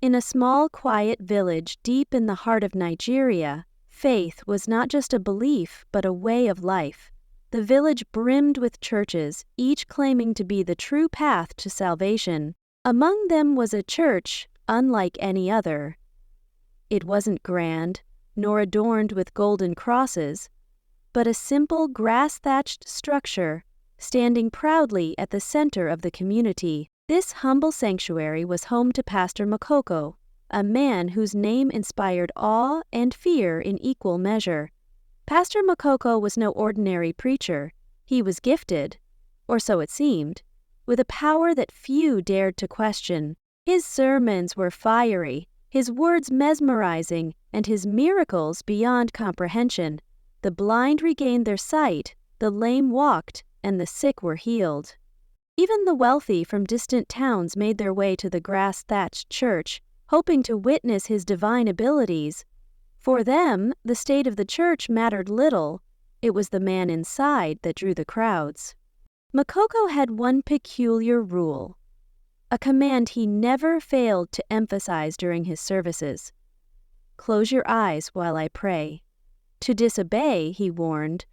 In a small, quiet village deep in the heart of Nigeria, faith was not just a belief but a way of life. The village brimmed with churches, each claiming to be the true path to salvation. Among them was a church unlike any other. It wasn't grand, nor adorned with golden crosses, but a simple grass-thatched structure standing proudly at the center of the community. This humble sanctuary was home to Pastor Makoko, a man whose name inspired awe and fear in equal measure. Pastor Makoko was no ordinary preacher. He was gifted, or so it seemed, with a power that few dared to question. His sermons were fiery, his words mesmerizing, and his miracles beyond comprehension. The blind regained their sight, the lame walked, and the sick were healed. Even the wealthy from distant towns made their way to the grass-thatched church, hoping to witness his divine abilities. For them, the state of the church mattered little. It was the man inside that drew the crowds. Makoko had one peculiar rule, a command he never failed to emphasize during his services. "Close your eyes while I pray." To disobey, he warned,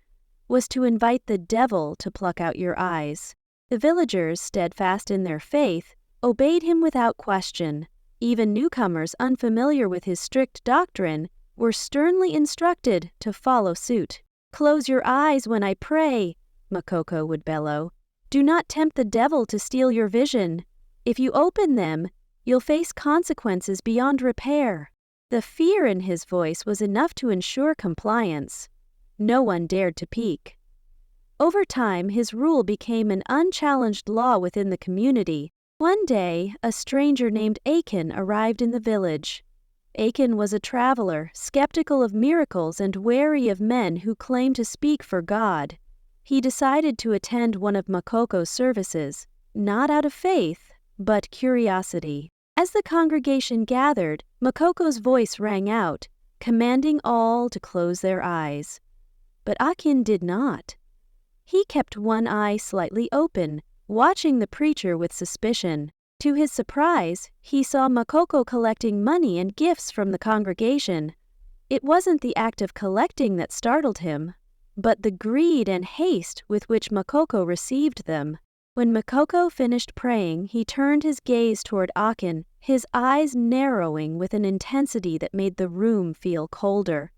was to invite the devil to pluck out your eyes. The villagers, steadfast in their faith, obeyed him without question. Even newcomers unfamiliar with his strict doctrine were sternly instructed to follow suit. "Close your eyes when I pray," Makoko would bellow. "Do not tempt the devil to steal your vision. If you open them, you'll face consequences beyond repair." The fear in his voice was enough to ensure compliance. No one dared to peek. Over time, his rule became an unchallenged law within the community. One day, a stranger named Achan arrived in the village. Achan was a traveler, skeptical of miracles and wary of men who claimed to speak for God. He decided to attend one of Makoko's services, not out of faith, but curiosity. As the congregation gathered, Makoko's voice rang out, commanding all to close their eyes. But Achan did not. He kept one eye slightly open, watching the preacher with suspicion. To his surprise, he saw Makoko collecting money and gifts from the congregation. It wasn't the act of collecting that startled him, but the greed and haste with which Makoko received them. When Makoko finished praying, he turned his gaze toward Achan, his eyes narrowing with an intensity that made the room feel colder.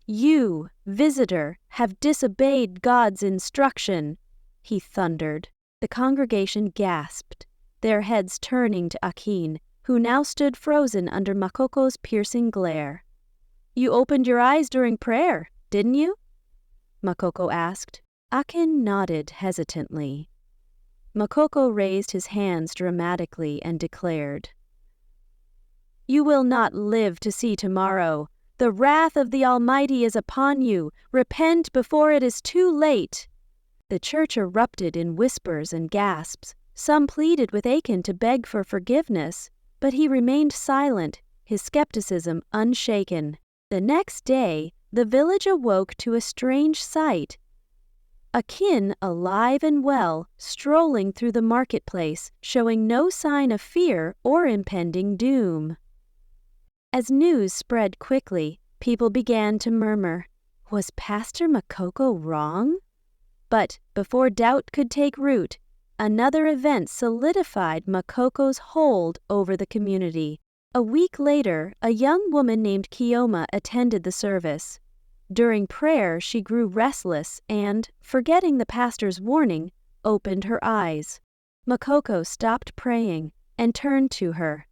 "You, visitor, have disobeyed God's instruction," he thundered. The congregation gasped, their heads turning to Achan, who now stood frozen under Makoko's piercing glare. "You opened your eyes during prayer, didn't you?" Makoko asked. Achan nodded hesitantly. Makoko raised his hands dramatically and declared, "You will not live to see tomorrow. The wrath of the Almighty is upon you. Repent before it is too late." The church erupted in whispers and gasps. Some pleaded with Achan to beg for forgiveness, but he remained silent, his skepticism unshaken. The next day, the village awoke to a strange sight. Achan, alive and well, strolling through the marketplace, showing no sign of fear or impending doom. As news spread quickly, people began to murmur, "Was Pastor Makoko wrong?" But before doubt could take root, another event solidified Makoko's hold over the community. A week later, a young woman named Kioma attended the service. During prayer, she grew restless and, forgetting the pastor's warning, opened her eyes. Makoko stopped praying and turned to her.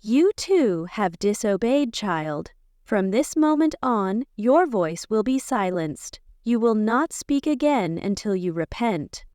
"You too have disobeyed, child. From this moment on, your voice will be silenced. You will not speak again until you repent."